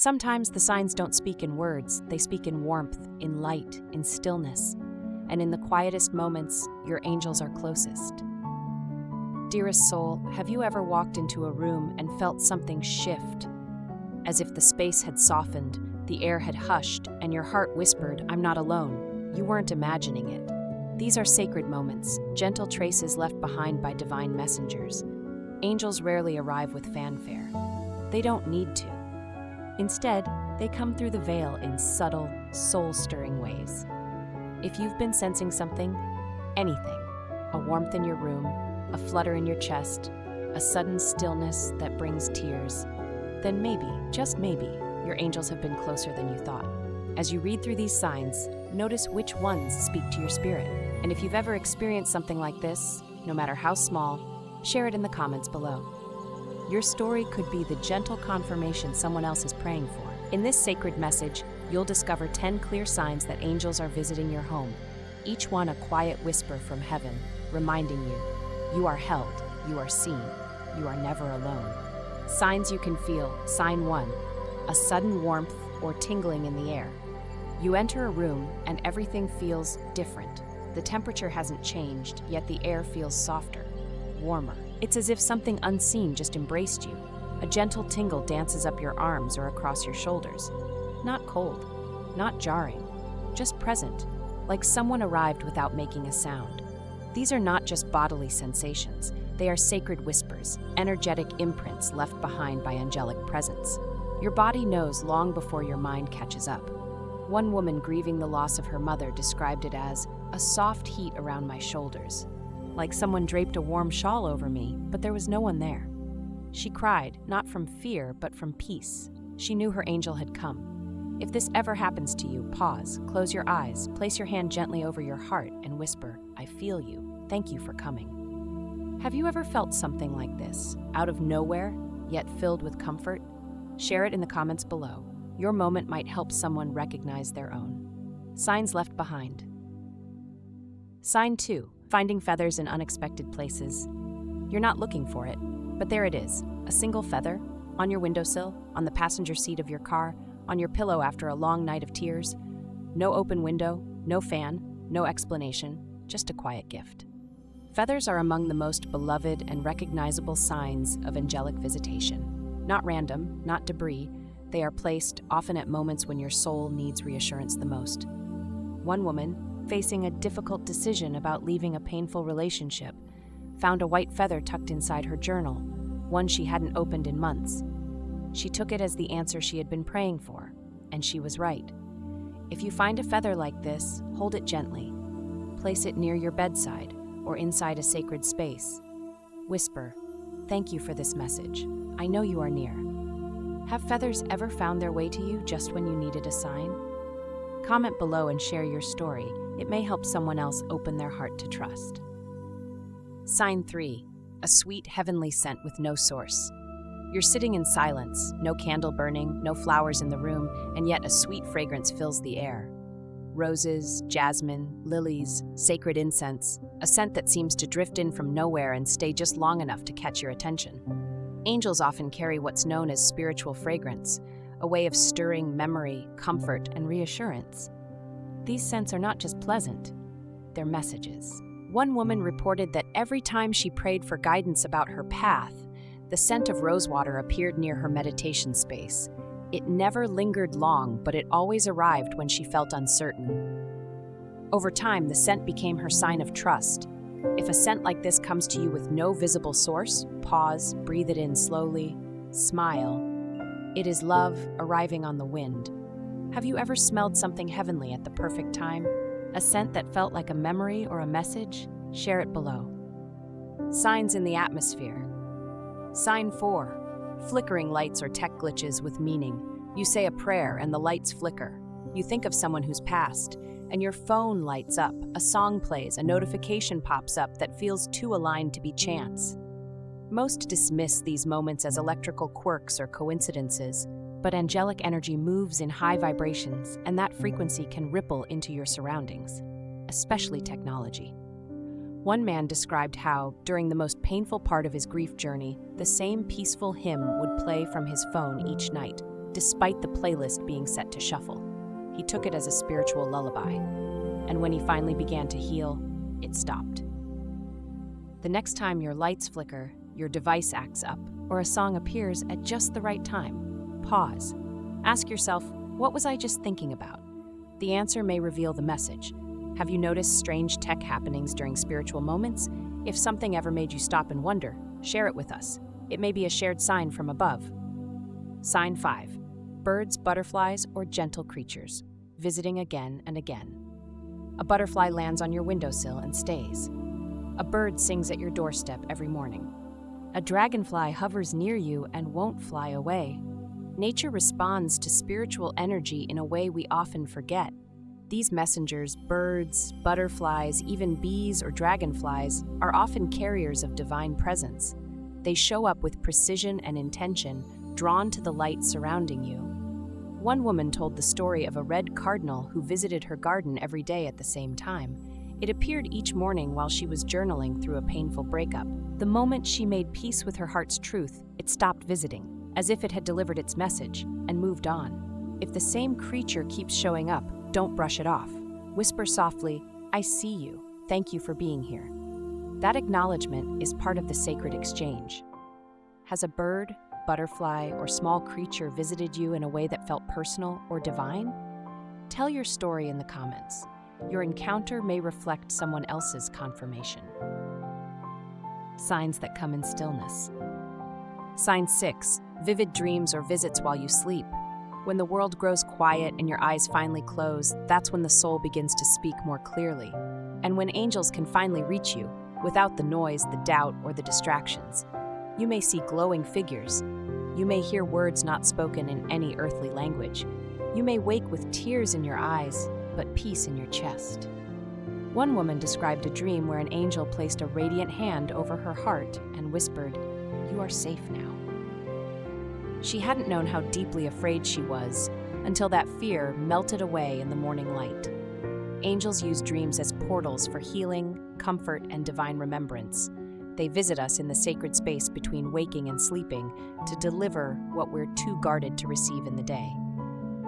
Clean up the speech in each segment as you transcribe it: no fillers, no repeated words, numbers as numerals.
Sometimes the signs don't speak in words, they speak in warmth, in light, in stillness. And in the quietest moments, your angels are closest. Dearest soul, have you ever walked into a room and felt something shift? As if the space had softened, the air had hushed, and your heart whispered, "I'm not alone." You weren't imagining it. These are sacred moments, gentle traces left behind by divine messengers. Angels rarely arrive with fanfare. They don't need to. Instead, they come through the veil in subtle, soul-stirring ways. If you've been sensing something, anything, a warmth in your room, a flutter in your chest, a sudden stillness that brings tears, then maybe, just maybe, your angels have been closer than you thought. As you read through these signs, notice which ones speak to your spirit. And if you've ever experienced something like this, no matter how small, share it in the comments below. Your story could be the gentle confirmation someone else is praying for. In this sacred message, you'll discover 10 clear signs that angels are visiting your home, each one a quiet whisper from heaven, reminding you, you are held, you are seen, you are never alone. Signs you can feel. Sign 1, a sudden warmth or tingling in the air. You enter a room and everything feels different. The temperature hasn't changed, yet the air feels softer, warmer. It's as if something unseen just embraced you. A gentle tingle dances up your arms or across your shoulders. Not cold, not jarring, just present, like someone arrived without making a sound. These are not just bodily sensations. They are sacred whispers, energetic imprints left behind by angelic presence. Your body knows long before your mind catches up. One woman grieving the loss of her mother described it as a soft heat around my shoulders, like someone draped a warm shawl over me, but there was no one there. She cried, not from fear, but from peace. She knew her angel had come. If this ever happens to you, pause, close your eyes, place your hand gently over your heart, and whisper, "I feel you. Thank you for coming." Have you ever felt something like this, out of nowhere, yet filled with comfort? Share it in the comments below. Your moment might help someone recognize their own. Signs left behind. Sign 2, finding feathers in unexpected places. You're not looking for it, but there it is, a single feather, on your windowsill, on the passenger seat of your car, on your pillow after a long night of tears. No open window, no fan, no explanation, just a quiet gift. Feathers are among the most beloved and recognizable signs of angelic visitation. Not random, not debris, they are placed often at moments when your soul needs reassurance the most. One woman, facing a difficult decision about leaving a painful relationship, found a white feather tucked inside her journal, one she hadn't opened in months. She took it as the answer she had been praying for, and she was right. If you find a feather like this, hold it gently. Place it near your bedside or inside a sacred space. Whisper, "Thank you for this message. I know you are near." Have feathers ever found their way to you just when you needed a sign? Comment below and share your story. It may help someone else open their heart to trust. Sign 3, a sweet heavenly scent with no source. You're sitting in silence, no candle burning, no flowers in the room, and yet a sweet fragrance fills the air. Roses, jasmine, lilies, sacred incense, a scent that seems to drift in from nowhere and stay just long enough to catch your attention. Angels often carry what's known as spiritual fragrance, a way of stirring memory, comfort, and reassurance. These scents are not just pleasant, they're messages. One woman reported that every time she prayed for guidance about her path, the scent of rosewater appeared near her meditation space. It never lingered long, but it always arrived when she felt uncertain. Over time, the scent became her sign of trust. If a scent like this comes to you with no visible source, pause, breathe it in slowly, smile. It is love arriving on the wind. Have you ever smelled something heavenly at the perfect time? A scent that felt like a memory or a message? Share it below. Signs in the atmosphere. Sign 4. Flickering lights or tech glitches with meaning. You say a prayer and the lights flicker. You think of someone who's passed, and your phone lights up, a song plays, a notification pops up that feels too aligned to be chance. Most dismiss these moments as electrical quirks or coincidences, but angelic energy moves in high vibrations, and that frequency can ripple into your surroundings, especially technology. One man described how, during the most painful part of his grief journey, the same peaceful hymn would play from his phone each night. despite the playlist being set to shuffle. He took it as a spiritual lullaby, and when he finally began to heal, it stopped. The next time your lights flicker, your device acts up, or a song appears at just the right time, pause. Ask yourself, what was I just thinking about? The answer may reveal the message. Have you noticed strange tech happenings during spiritual moments? If something ever made you stop and wonder, share it with us. It may be a shared sign from above. Sign 5. Birds, butterflies, or gentle creatures, visiting again and again. A butterfly lands on your windowsill and stays. A bird sings at your doorstep every morning. A dragonfly hovers near you and won't fly away. Nature responds to spiritual energy in a way we often forget. These messengers, birds, butterflies, even bees or dragonflies, are often carriers of divine presence. They show up with precision and intention, drawn to the light surrounding you. One woman told the story of a red cardinal who visited her garden every day at the same time. It appeared each morning while she was journaling through a painful breakup. The moment she made peace with her heart's truth, it stopped visiting, as if it had delivered its message, and moved on. If the same creature keeps showing up, don't brush it off. Whisper softly, "I see you. Thank you for being here." That acknowledgement is part of the sacred exchange. Has a bird, butterfly, or small creature visited you in a way that felt personal or divine? Tell your story in the comments. Your encounter may reflect someone else's confirmation. Signs that come in stillness. Sign 6. Vivid dreams or visits while you sleep. When the world grows quiet and your eyes finally close, that's when the soul begins to speak more clearly. And when angels can finally reach you, without the noise, the doubt, or the distractions. You may see glowing figures. You may hear words not spoken in any earthly language. You may wake with tears in your eyes, but peace in your chest. One woman described a dream where an angel placed a radiant hand over her heart and whispered, "You are safe now." She hadn't known how deeply afraid she was until that fear melted away in the morning light. Angels use dreams as portals for healing, comfort, and divine remembrance. They visit us in the sacred space between waking and sleeping to deliver what we're too guarded to receive in the day.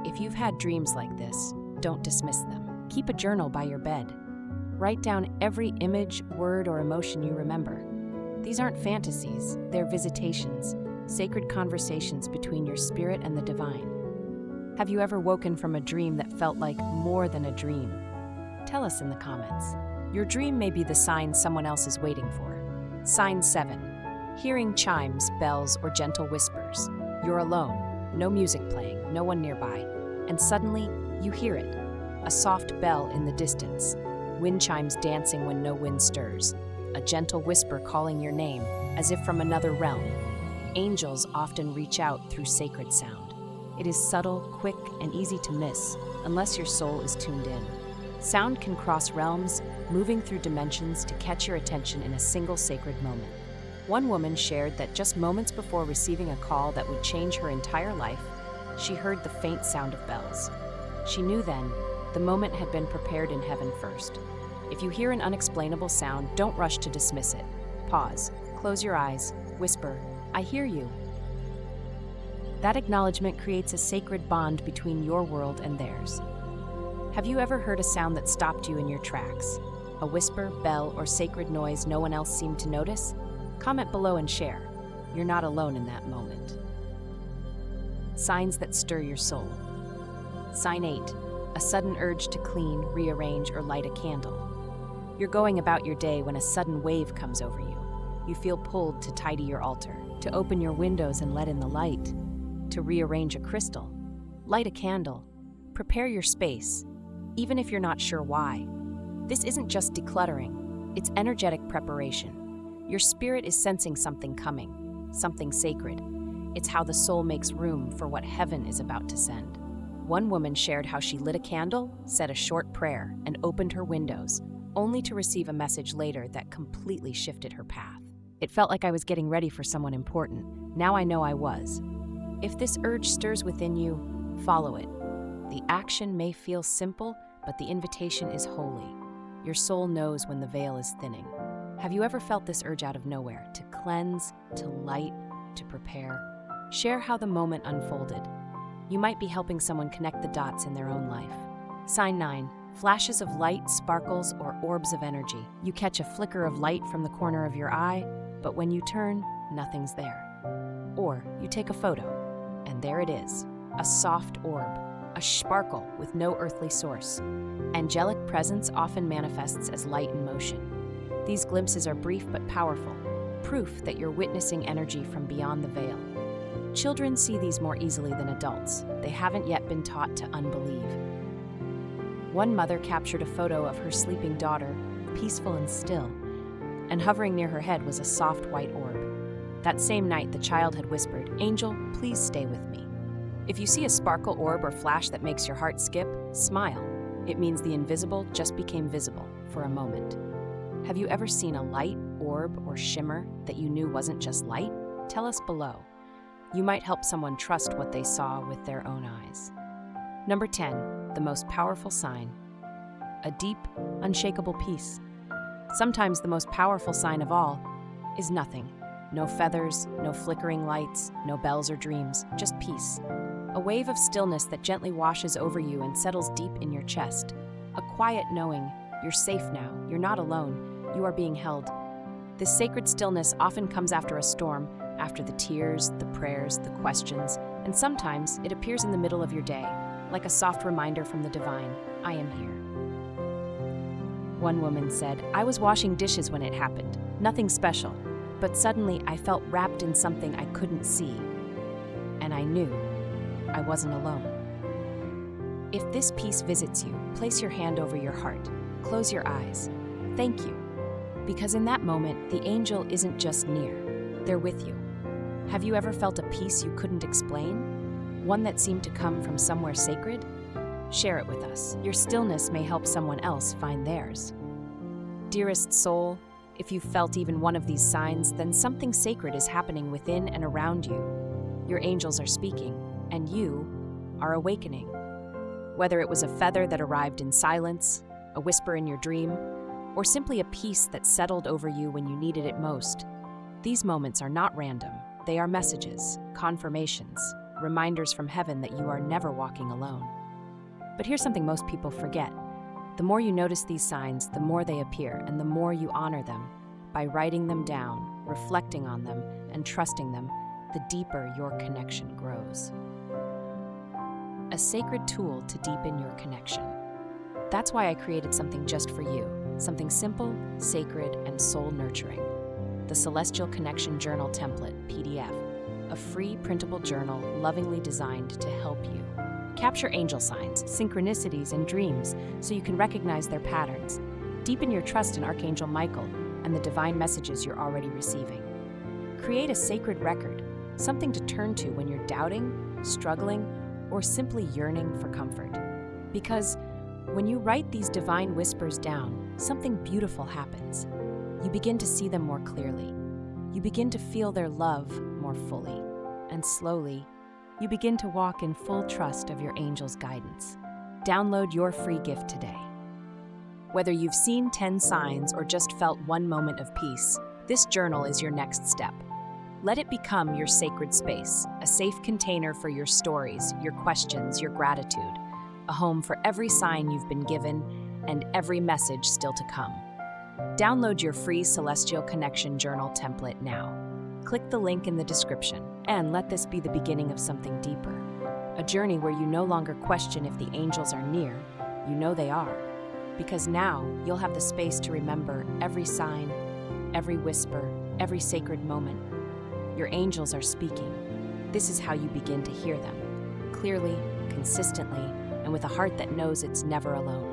If you've had dreams like this, don't dismiss them. Keep a journal by your bed. Write down every image, word, or emotion you remember. These aren't fantasies, they're visitations, sacred conversations between your spirit and the divine. Have you ever woken from a dream that felt like more than a dream? Tell us in the comments. Your dream may be the sign someone else is waiting for. Sign 7. Hearing chimes, bells, or gentle whispers. You're alone, no music playing, no one nearby, and suddenly you hear it. A soft bell in the distance, wind chimes dancing when no wind stirs, a gentle whisper calling your name as if from another realm. Angels often reach out through sacred sound. It is subtle, quick, and easy to miss unless your soul is tuned in. Sound can cross realms, moving through dimensions to catch your attention in a single sacred moment. One woman shared that just moments before receiving a call that would change her entire life, she heard the faint sound of bells. She knew then the moment had been prepared in heaven first. If you hear an unexplainable sound, don't rush to dismiss it. Pause, close your eyes, whisper, "I hear you." That acknowledgement creates a sacred bond between your world and theirs. Have you ever heard a sound that stopped you in your tracks? A whisper, bell, or sacred noise no one else seemed to notice? Comment below and share. You're not alone in that moment. Signs that stir your soul. Sign 8. A sudden urge to clean, rearrange, or light a candle. You're going about your day when a sudden wave comes over you. You feel pulled to tidy your altar, to open your windows and let in the light, to rearrange a crystal, light a candle, prepare your space, even if you're not sure why. This isn't just decluttering, it's energetic preparation. Your spirit is sensing something coming, something sacred. It's how the soul makes room for what heaven is about to send. One woman shared how she lit a candle, said a short prayer, and opened her windows, only to receive a message later that completely shifted her path. It felt like I was getting ready for someone important. Now I know I was. If this urge stirs within you, follow it. The action may feel simple, but the invitation is holy. Your soul knows when the veil is thinning. Have you ever felt this urge out of nowhere, to cleanse, to light, to prepare? Share how the moment unfolded. you might be helping someone connect the dots in their own life. Sign 9. Flashes of light, sparkles, or orbs of energy. You catch a flicker of light from the corner of your eye, but when you turn, nothing's there. Or you take a photo, and there it is, a soft orb, a sparkle with no earthly source. Angelic presence often manifests as light in motion. These glimpses are brief but powerful, proof that you're witnessing energy from beyond the veil. Children see these more easily than adults. They haven't yet been taught to unbelieve. One mother captured a photo of her sleeping daughter, peaceful and still, and hovering near her head was a soft white orb. That same night, the child had whispered, "Angel, please stay with me." If you see a sparkle orb or flash that makes your heart skip, smile. It means the invisible just became visible for a moment. Have you ever seen a light, orb, or shimmer that you knew wasn't just light? Tell us below. You might help someone trust what they saw with their own eyes. Number 10, the most powerful sign. A deep, unshakable peace. Sometimes the most powerful sign of all is nothing. No feathers, no flickering lights, no bells or dreams, just peace. A wave of stillness that gently washes over you and settles deep in your chest. A quiet knowing, you're safe now, you're not alone, you are being held. This sacred stillness often comes after a storm, after the tears, the prayers, the questions, and sometimes it appears in the middle of your day, like a soft reminder from the divine, I am here. One woman said, "I was washing dishes when it happened, nothing special, but suddenly I felt wrapped in something I couldn't see, and I knew I wasn't alone." If this peace visits you, place your hand over your heart, close your eyes. Thank you. Because in that moment, the angel isn't just near, they're with you. Have you ever felt a peace you couldn't explain? One that seemed to come from somewhere sacred? Share it with us. Your stillness may help someone else find theirs. Dearest soul, if you felt even one of these signs, then something sacred is happening within and around you. Your angels are speaking, and you are awakening. Whether it was a feather that arrived in silence, a whisper in your dream, or simply a peace that settled over you when you needed it most, these moments are not random. They are messages, confirmations, reminders from heaven that you are never walking alone. But here's something most people forget. The more you notice these signs, the more they appear, and the more you honor them. By writing them down, reflecting on them, and trusting them, the deeper your connection grows. A sacred tool to deepen your connection. That's why I created something just for you, something simple, sacred, and soul-nurturing. The Celestial Connection Journal Template, PDF, a free printable journal lovingly designed to help you. Capture angel signs, synchronicities, and dreams so you can recognize their patterns. Deepen your trust in Archangel Michael and the divine messages you're already receiving. Create a sacred record, something to turn to when you're doubting, struggling, or simply yearning for comfort. Because when you write these divine whispers down, something beautiful happens. You begin to see them more clearly. You begin to feel their love more fully. And slowly, you begin to walk in full trust of your angel's guidance. Download your free gift today. Whether you've seen 10 signs or just felt one moment of peace, this journal is your next step. Let it become your sacred space, a safe container for your stories, your questions, your gratitude, a home for every sign you've been given and every message still to come. Download your free Celestial Connection Journal template now. Click the link in the description and let this be the beginning of something deeper. A journey where you no longer question if the angels are near, you know they are. Because now you'll have the space to remember every sign, every whisper, every sacred moment. Your angels are speaking. This is how you begin to hear them, clearly, consistently, and with a heart that knows it's never alone.